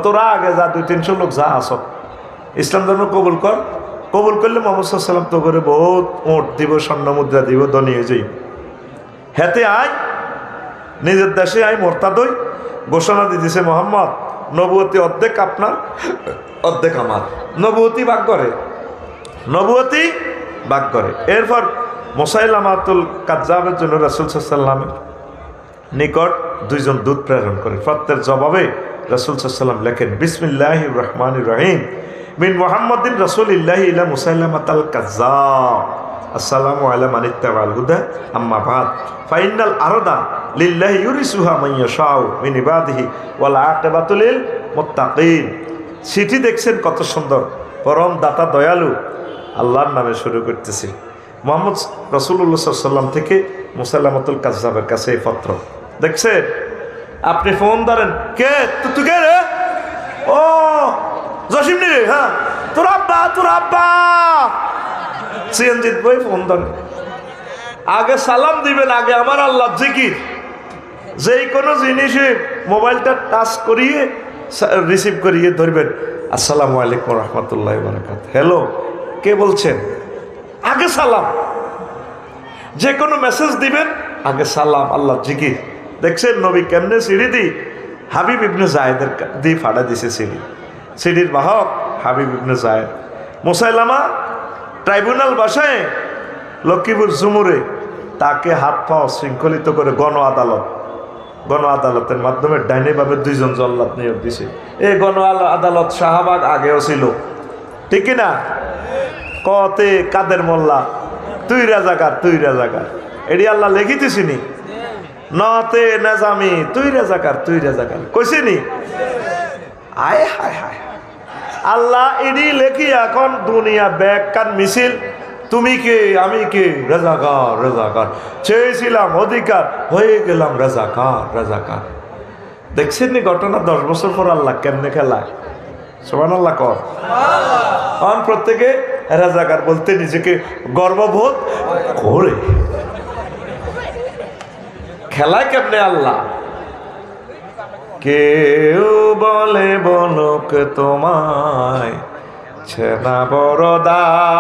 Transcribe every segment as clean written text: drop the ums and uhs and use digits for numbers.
তোরা আগে যা 200-300 লোক যা আসো ইসলাম ধর্ম কবুল কর, কবুল করলে মোহাম্মদ সাল্লাল্লাহু আলাইহি ওয়াসাল্লাম তো করে বহুত ওট দিব, স্বর্ণ মুদ্রা দিব, ধনী হয়ে যাই। হেতে আয় নিজের দেশে আয় মোরতাদ হই, ঘোষণা দিতেছে মোহাম্মদ নবুয়তি অর্ধেক আপনার অর্ধেক আমার, নবুয়তি ভাগ করে, নবুয়তি ভাগ করে। এরপর মুসাইলামাতুল কাজ্জাবের জন্য রাসূল সাল্লাল্লাহু আলাইহি ওয়াসাল্লামের নিকট 2 জন দূত প্রেরণ করেন। প্রত্যেক জবাবে রাসূল সাল্লাল্লাহু আলাইহি ওয়াসাল্লাম লেখেন বিসমিল্লাহির রহমানির রহিম মিন মুহাম্মাদিন রাসূলিল্লাহি ইলা মুসাইলামাতুল কাজ্জাব আসসালামু আলা মান ইত্তাবাল হুদা আম্মা বাদ ফাইনাল আরদা লিল্লাহি ইউরিসুহা মান ইয়াশাউ মিন ইবাদিহি ওয়াল আকিবাতু লিল মুত্তাকিন। চিঠি দেখছেন কত সুন্দর, পরম দাতা দয়ালু আল্লাহর নামে শুরু করতেছি। মুহাম্মদ রাসূলুল্লাহ সাল্লাল্লাহু আলাইহি ওয়াসাল্লাম থেকে মুসাইলামাতুল কাজ্জাবের কাছে এই পত্র দেখছেন। আপনি ফোন ধরেন, কে তুই কে রে? ও জসিম নি, হ্যাঁ তোর আব্বা সিএনজিৎ ভাই ফোন ধরেন। আগে সালাম দিবেন, আগে আমার আল্লাহ জিকির। যেই কোনো জিনিসে মোবাইলটা টাচ করিয়ে রিসিভ করিয়ে ধরবেন, আসসালামু আলাইকুম রহমতুল্লাহ বারাকাতুহু, হ্যালো কে বলছেন, আগে সালাম। যে কোনো মেসেজ দিবেন আগে সালাম, আল্লাহ জিকির। দেখছেন নবী কেমনে সিঁড়ি দি হাবিব ইবনে জায়েদের দিয়ে ফাড়া দিছে সিঁড়ি, সিঁড়ির বাহক হাবিব ইবনে জায়েদ। মুসাইলামা ট্রাইব্যুনাল বাসায় লক্ষ্মীপুর জুমুরে তাকে হাত পাও শৃঙ্খলিত করে গণ আদালতের মাধ্যমে ডাইনিভাবে 2 জন জল্লাদ নিয়োগ দিছে। এই গণ আদালত শাহবাগ আগেও ছিল, ঠিক কিনা? কতে কাদের মোল্লা তুই রাজাকার, তুই রাজাকার, এটি আল্লাহ লেখিতেছিনি। নতে নাজামি তুই রাজাকার, তুই রাজাকার কইছিনি। আয় হায় হায়, আল্লাহ এডি লেখি এখন দুনিয়া ব্যাগ কান মিছিল, তুমি কে আমি কে, রাজাকার রাজাকার, চেয়েছিলাম অধিকার হয়ে গেলাম রাজাকার রাজাকার। দেখছেন নি ঘটনা? 10 বছর পর আল্লাহ কেমনে খেলায়, সুবহানাল্লাহ কর। এখন প্রত্যেকে রাজাকার বলতে নিজেকে গর্ববোধ করে। খেলায় কেমনে আল্লাহ? কেউ বলে বলক তোমায় ছেনা বড়দায়,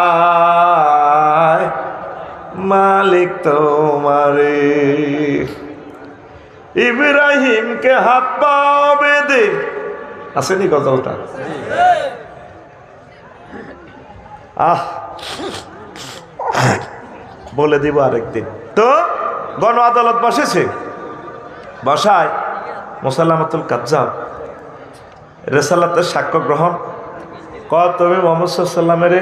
মালিক তোমারে। ইব্রাহিমকে হাত পা বেঁধে, আসেনি গজলটা? বলে দিব আরেকদিন। তো গণ আদালত বসেছে, বসায় মুসাইলামাতুল কাজ্জাব রেসালাতের সাক্ষ্য গ্রহণ তুমি মুহাম্মদ সাল্লাল্লাহু আলাইহি ওয়াসাল্লামের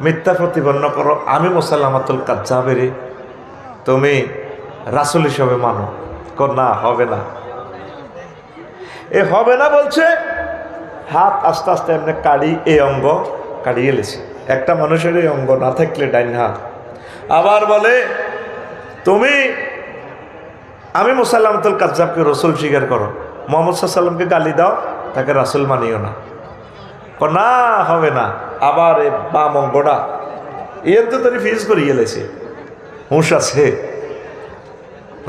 মিথ্যা প্রতিপন্ন করো, আমি মুসাইলামাতুল কাজ্জাবের তুমি রাসূল হিসেবে মানো। না হবে না, এ হবে না বলছে। হাত আস্তে আস্তে এমনি কাড়ি, এই অঙ্গ কাড়িয়ে লেছে। একটা মানুষের এই অঙ্গ না থাকলে ডাইন হাত। আবার বলে তুমি আমি মুসাইলামাতুল কাজ্জাবকে রসুল স্বীকার করো, মুহাম্মদ সাল্লাল্লাহু আলাইহি ওয়াসাল্লামকে গালি দাও, তাকে রাসূল মানিও না। না হবে না। আবার এই বাম অঙ্গটা এর তো তোর ফিজ করিয়ে লেছে, হুঁশ আছে,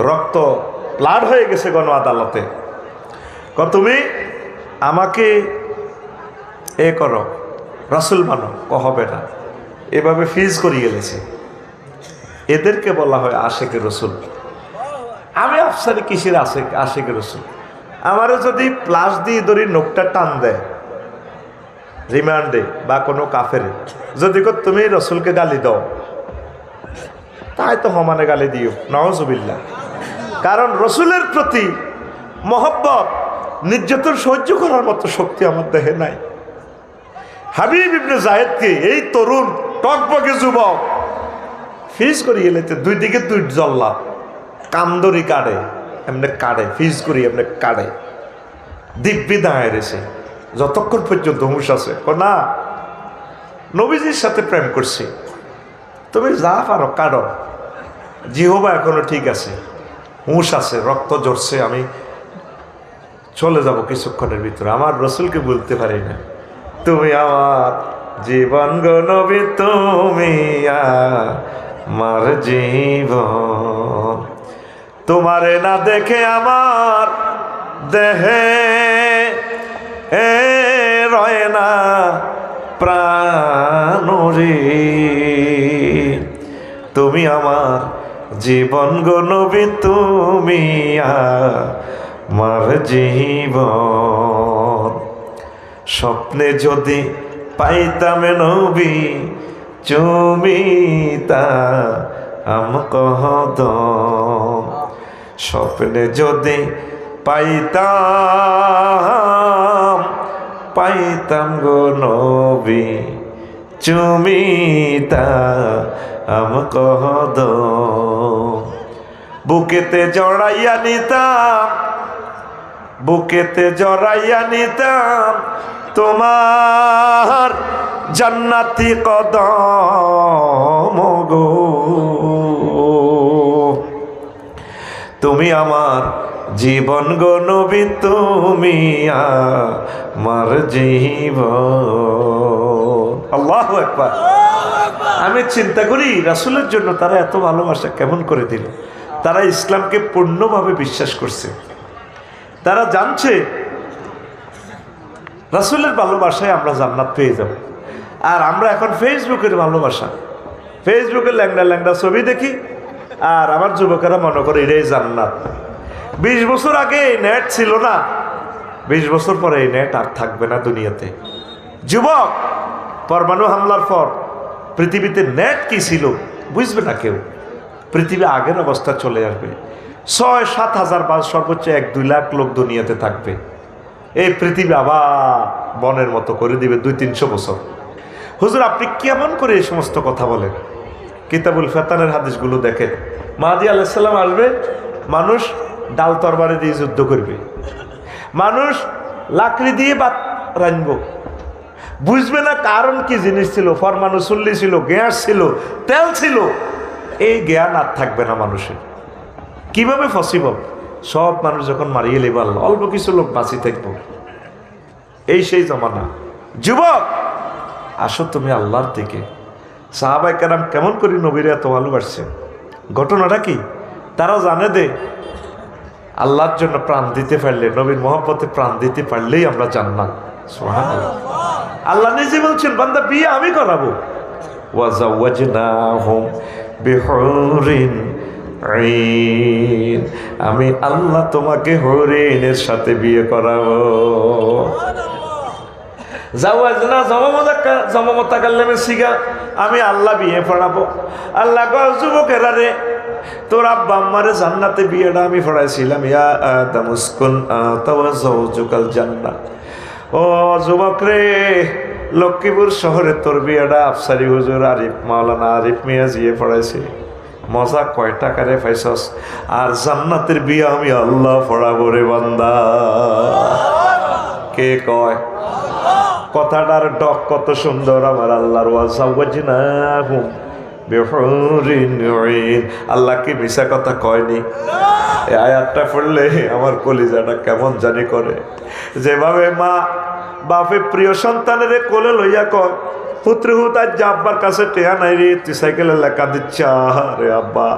রক্ত লাড হয়ে গেছে গণ আদালতে। তুমি আমাকে এ করো, রাসূল মানো, হবে না। এভাবে ফিজ করিয়ে লেছে। এদেরকে বলা হয় আশিকে রসুল। আমি আফসারি কিসের আশিকে রসুল? আমারও যদি প্লাস দিয়ে ধরি নোকটা টান দেয় রিমান্ডে বা কোনো কাফেরে, যদি তুমি রসুলকে গালি দাও, তাই তো সমানে গালি দিও, নাউজুবিল্লাহ। কারণ রসুলের প্রতি মহব্বত, নির্যাতন সহ্য করার মতো শক্তি আমার দেহে নাই। হাবিব ইবনে জায়েদকে, এই তরুণ টকবকে যুবক, ফিজ করিয়ে লেতে 2 দিকে 2 জল্লাদ কামদরি কাড়ে, এমনি কাড়ে, ফিজ করি এমনি কাড়ে, দিব্যি দাঁড়ায় রয়েছে যতক্ষণ পর্যন্ত হুঁশ আছে। না, নবীজির সাথে প্রেম করছি, তুমি যা পারো কাড়ো, জিহবা এখনো ঠিক আছে, হুঁশ আছে, রক্ত ঝরছে, আমি চলে যাব কিছুক্ষণের ভিতরে, আমার রসুলকে বলতে পারি না তুমি আমার জীবন গো নবী, তুমি আমার জীবন, তোমারে না দেখে আমার দেহে তুমি আমার জীবন গো নবী, তুমি আমার জীবন। স্বপ্নে যদি পাইতাম নবী, চুমিতা আমকদম। স্বপ্নে যদি পাইতাম গো নবী, চুমিতা আমকদম। বুকেতে জড়াইয়া নিতাম, বুকেতে জড়াইয়া নিতাম তোমার জান্নাতি কদম গো। তুমি আমার জীবন গো নবী, তুমি আমার জীবন। আল্লাহু আকবার। আমি চিন্তা করি রাসূলের জন্য তারা এত ভালোবাসা কেমন করে দিল। তারা ইসলামকে পূর্ণভাবে বিশ্বাস করছে। তারা জানছে রাসূলের ভালোবাসায় আমরা জান্নাত পেয়ে যাব। আর আমরা এখন ফেসবুকের ভালোবাসা, ফেসবুকে ল্যাংড়া ল্যাংড়া ছবি দেখি, আর আমার যুবকেরা মনে করে এটাই জান্নাত। 20 বছর আগে এই নেট ছিল না, 20 বছর পরে এই নেট আর থাকবে না দুনিয়াতে। যুবক, পরমাণু হামলার পর পৃথিবীতে নেট কি ছিল বুঝবে না কেউ। পৃথিবী আগের অবস্থা চলে আসবে। 6-7 হাজার বা সর্বোচ্চ 1-2 লাখ লোক দুনিয়াতে থাকবে। এই পৃথিবী আবার বনের মতো করে দিবে 200-300 বছর। হুজুর আপনি কেমন করে এই সমস্ত কথা বলেন? কিতাবুল ফেতানের হাদিসগুলো দেখেন। মাহদী আলাইহিস সালাম আসবে, মানুষ ডাল তরবারি দিয়ে যুদ্ধ করবে, মানুষ লাকড়ি দিয়ে ভাত রাঁধব। বুঝবে না কারণ কি জিনিস ছিল। ফরমানু চুল্লি ছিল, গ্যাস ছিল, তেল ছিল। এই জ্ঞান আর থাকবে না মানুষের। কিভাবে পসিবল? সব মানুষ যখন মারিয়ে লেবে আল্লাহ, অল্প কিছু লোক বাঁচি থাকবো। এই সেই জমানা। যুবক আসো তুমি আল্লাহর দিকে। সাহাবায়ে কেরাম কেমন করে নবীর এত ভালোবাসছে, ঘটনাটা কি? তারা জানে দে আল্লাহর জন্য প্রাণ দিতে পারলে, নবীর মহব্বতে প্রাণ দিতে পারলেই আমরা জান্নাত। সুবহানাল্লাহ। আল্লাহ নিজে বলছেন বান্দা বিয়ে আমি করাবো। ওয়াজাওয়াজনাহুম বিহুরিন আইন, আমি আল্লাহ তোমাকে হরিণের সাথে বিয়ে করাবো। জাওয়াজনা জমামতাকাল্লামে সিগা, আমি আল্লাহ বিয়ে পড়াবো। আল্লাহ কয় যুবকেরা রে, তোর আব্বা আম্মারে জান্নাতে বিয়েটা আমি পড়াইছিলাম। ইয়া আদম উসকুন আনতা ওয়া যাওজুকাল জান্নাহ। ও যুবক রে, লক্ষ্মীপুর শহরে তোর বিয়েটা আফসারি হুজুর আরিফ মাওলানা আরিফ মিয়া জিয়ে পড়াইছে। মজা কয় টাকারে পাইছস? আর জান্নাতের বিয়ে আমি আল্লাহ পড়াবো রে বান্দা। কে কয়? কথাটার ডক কত সুন্দর আমার আল্লাহর। ওয়াজাওয়াজনাহুম বিহুরিন আইন। আল্লাহ কি মিছা কথা কয়নি? এই আয়াতটা পড়লে আমার কলিজাটা কেমন জানি করে। যেভাবে মা বাপে প্রিয় সন্তানের কোলে লইয়া কয়, পুত্র হুত আজ আব্বার কাছে টেয়া নাই রে, তুই সাইকেলে লেখা দিচ্ছা রে আব্বা,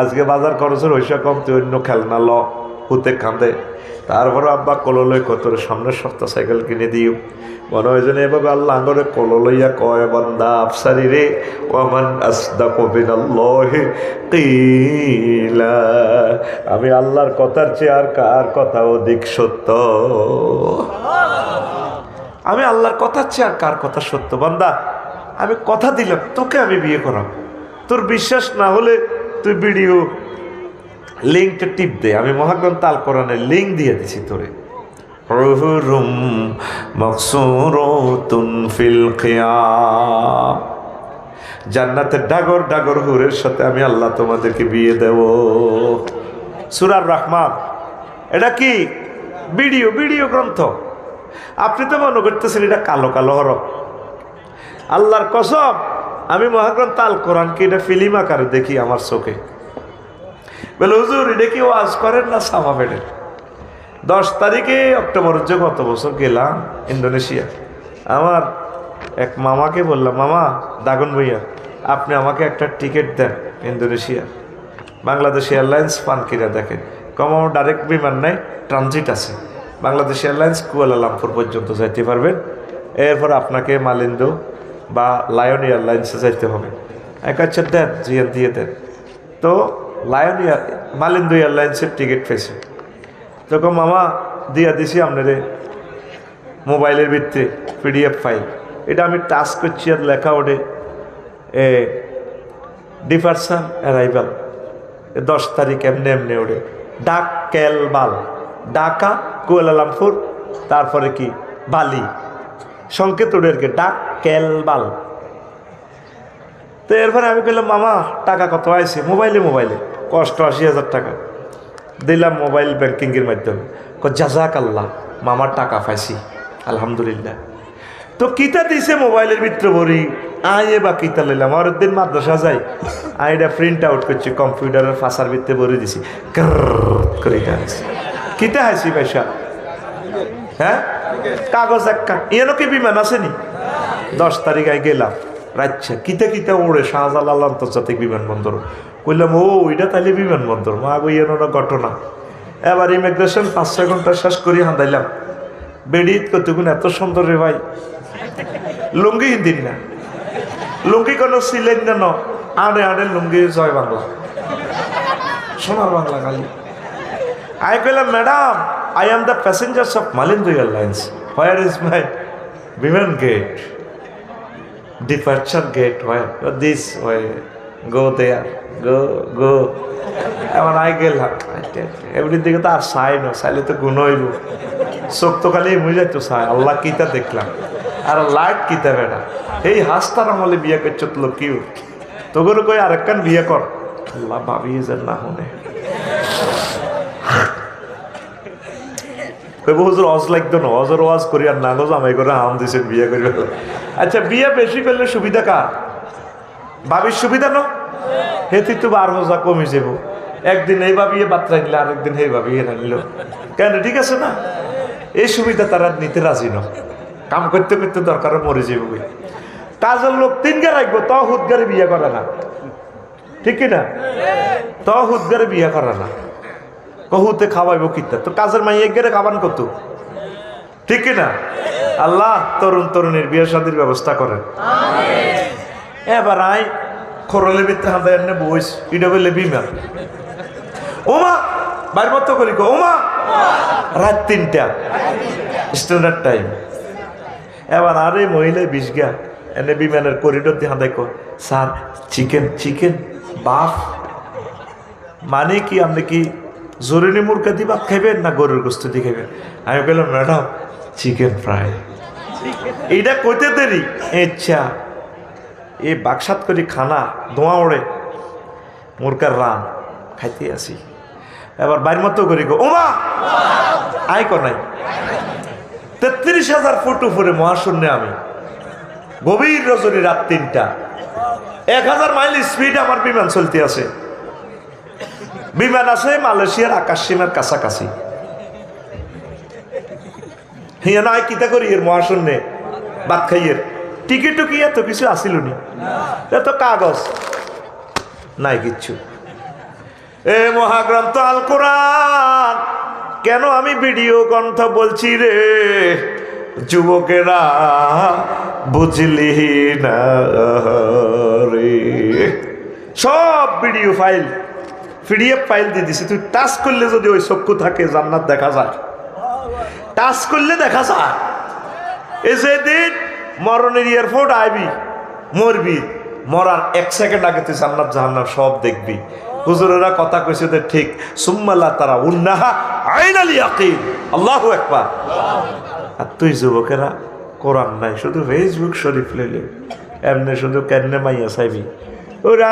আজকে বাজার খরচের হইসা কম, তুই অন্য খেলনা ল। হুতে কাঁদে। তারপরে আব্বা কোলো লই কত সামনের সপ্তাহ সাইকেল কিনে দিও। মনে হয় যেন এভাবে আল্লাহ আঙ্গরে কোলো লইয়া কয়, বান্দা আফসারি রে, ওয়ামান আসদাকু মিনাল্লাহি কিলা, আমি আল্লাহর কথার চেয়ে আর কার কথা অধিক সত্য? আমি আল্লাহর কথার চেয়ে আর কার কথা সত্য? বান্দা আমি কথা দিলাম তোকে আমি বিয়ে করাব। তোর বিশ্বাস না হলে তুই ভিডিও লিঙ্কটা টিপ দে, আমি মহাগ্রন্থ আল কোরআনের লিঙ্ক দিয়ে দিছি তোরে। হুরুম মাকসুরাতুন ফিল খিয়াম, জান্নাতের ডাগর ডাগর হুরের সাথে আমি আল্লাহ তোমাদেরকে বিয়ে দেব। সূরা রহমান। এটা কি ভিডিও গ্রন্থ? আপনি তো মনে করতেছেন এটা কালো কালো হরফ। আল্লাহর কসম, আমি মহাগ্রন্থ আল কোরআনকে এটা ফিল্ম আকারে দেখি আমার চোখে। বলে হুজুর এটা কি ওয়াজ করেন না সাফা পেটের? 10 তারিখে অক্টোবর যে গত বছর গেলাম ইন্দোনেশিয়া। আমার এক মামাকে বললাম, মামা দাগন ভাইয়া আপনি আমাকে একটা টিকিট দেন ইন্দোনেশিয়া। বাংলাদেশ এয়ারলাইন্স পানকিরা দেখেন, কম আমার ডাইরেক্ট বিমান নাই, ট্রানজিট আছে। বাংলাদেশ এয়ারলাইন্স কুয়ালালামপুর পর্যন্ত যাইতে পারবেন, এরপর আপনাকে মালিন্দো বা লায়ন এয়ারলাইন্সে যাইতে হবে। আচ্ছা দেন জিয়ান দিয়ে দেন। তো মালিন্দু এয়ারলাইন্সের টিকিট পেয়েছে। তখন মামা দিয়া দিছি আপনারে মোবাইলের ভিত্তিতে PDF ফাইল। এটা আমি টাচ করছি আর লেখা ওঠে ডিপারচার অ্যারাইভাল 10 তারিখ এমনি এমনি ওঠে ডাক কেলবাল, ঢাকা কুয়ালালামপুর, তারপরে কি বালি, সংকেত ওঠে আর কি ডাক কেলবাল। তো এরপরে আমি বললাম মামা টাকা কত আইছে? মোবাইলে কষ্ট 80,000 টাকা দিলাম মোবাইল ব্যাংকিংয়ের মাধ্যমে। জাজাক আল্লাহ, মামার টাকা পাইছি আলহামদুলিল্লাহ। তো কিতা দিছে মোবাইলের ভিতরে ভরি আয়ে বা কিতা লইলাম। আর দিন মাদ্রাসা যাই আইটা প্রিন্ট আউট করছি, কম্পিউটারের ফাঁসার ভিতরে ভরে দিছি করে কিতা হাসি পয়সা। হ্যাঁ কাগজ একটা এনো কি বিমান আসেনি? 10 তারিখ আই গেলাম রাচ্ছা কিতা ওড়ে শাহজালাল আন্তর্জাতিক বিমানবন্দর। কইলাম ও ওইটা তাইলে বিমানবন্দর, মা গইয়ানোর ঘটনা। এবার ইমিগ্রেশন 5-6 ঘন্টা শেষ করি হাঁদাইলাম। বেডিত কতক্ষণ এত সুন্দর রে ভাই, লুঙ্গি দিন না, লুঙ্গি কোনো ছিলেন না, আড়ে লুঙ্গি জয় বাংলা, সোনার বাংলা খালি। আই কইলাম madam I am the passengers of Malindo airlines, where is my বিমান gate, departure gate, where this way, go there, go. এবার আই গেলাম এমনি দিকে তো আর চাই না, চাইলে তো গুণ হইব, চোখ তো খালি বুঝাই তো চাই আল্লাহ কিতা দেখলাম আর লাইট কিতা বেড়া। এই হাসতার আমলে বিয়ে করছো তো কিউ তোর কই আরেকখান বিয়ে কর, আল্লাহ ভাবি যে না হনে হুজুর অজ লাগতো না, অজর ওয়াজ করি আর না গো জামাই করে হাম দিছেন বিয়ে করি। আচ্ছা বিয়ে বেশি করলে সুবিধা কার? ভাবির সুবিধা ন, হেতি তো 12,000 কমে যাব। একদিন এই ভাবিয়ে বার্তা নিলে আরেকদিন এই ভাবিয়ে নিল কেন? ঠিক আছে না? এই সুবিধা তারা নিতে রাজি ন, কাম করতে করতে দরকার মরে যাবো। কাজের লোক 3 রাখবো ত হুদগারে বিয়ে করে না, ঠিক কিনা? ত হুদগারে বিয়ে করে না, কহুতে খাওয়াইব কিতা? তো কাজের মাই একগারে খাবান কত, ঠিক কিনা? আল্লাহ তরুণ তরুণীর বিয়ে শাদীর ব্যবস্থা করেন। এবার আই খরলের ভিতরে হাঁদায় এনে বইস এটা বললে বিমান। ওমা বাইর মতো করি ওমা রাত 3টা স্ট্যান্ডার্ড টাইম। এবার আরে মহিলা 20 গা এনে বিমানের করিডোর দিয়ে হাঁদায় স্যার চিকেন বাফ মানে কি? আপনি কি জরুরি মুরগা দিয়ে ভাত খাইবেন না গরুর গোস্ত দিয়ে খাইবেন? আমি বললাম ম্যাডাম চিকেন ফ্রাই। এইটা কইতে দেরি ইচ্ছা এই বাকসাত করি খানা ধোঁয়া ওড়ে মুরগার রান খাইতে আসি। এবার বাইর মতো করি ওমা আই নাই 33,000 ফুট উপরে মহাশূন্যে আমি, গভীর রজনী, রাত 3টা, 1000 মাইল স্পিড আমার বিমান চলতে আছে। বিমান আছে মালয়েশিয়ার আকাশ সীমার কাছাকাছি। হিয়া নয় কিতা করি এর মহাশূন্যে বাদ খাইয়ের টিকিট কি এত কিছু আসিল নি, এত কাগজ নাই কিচ্ছু। এ মহাগ্রন্থ আল কোরআন কেন আমি ভিডিও গ্রন্থ বলছি রে যুবকেরা, বুঝলি না রে? সব ভিডিও ফাইল PDF ফাইল দিয়ে দিছি। তুই টাচ করলে যদি ওই চক্ষু থাকে জান্নাত দেখা যায়, টাচ করলে দেখা যায়। এই যে দিন মরণের এয়ারপোর্ট আইবি, মরবি, মরার 1 সেকেন্ড আগে তুই জান্নাত জাহান্নাম সব দেখবি। হুজুরেরা কথা কইছে যে ঠিক, সুম্মাল্লাহ তারা উন্নাহা আইনাল ইয়াকিন, আল্লাহু আকবার। আর তুই যুবকেরা কোরআন নাই, শুধু ফেসবুক শরীফ লইলে এমনি শুধু কেন মাইয়া চাইবি। ওরা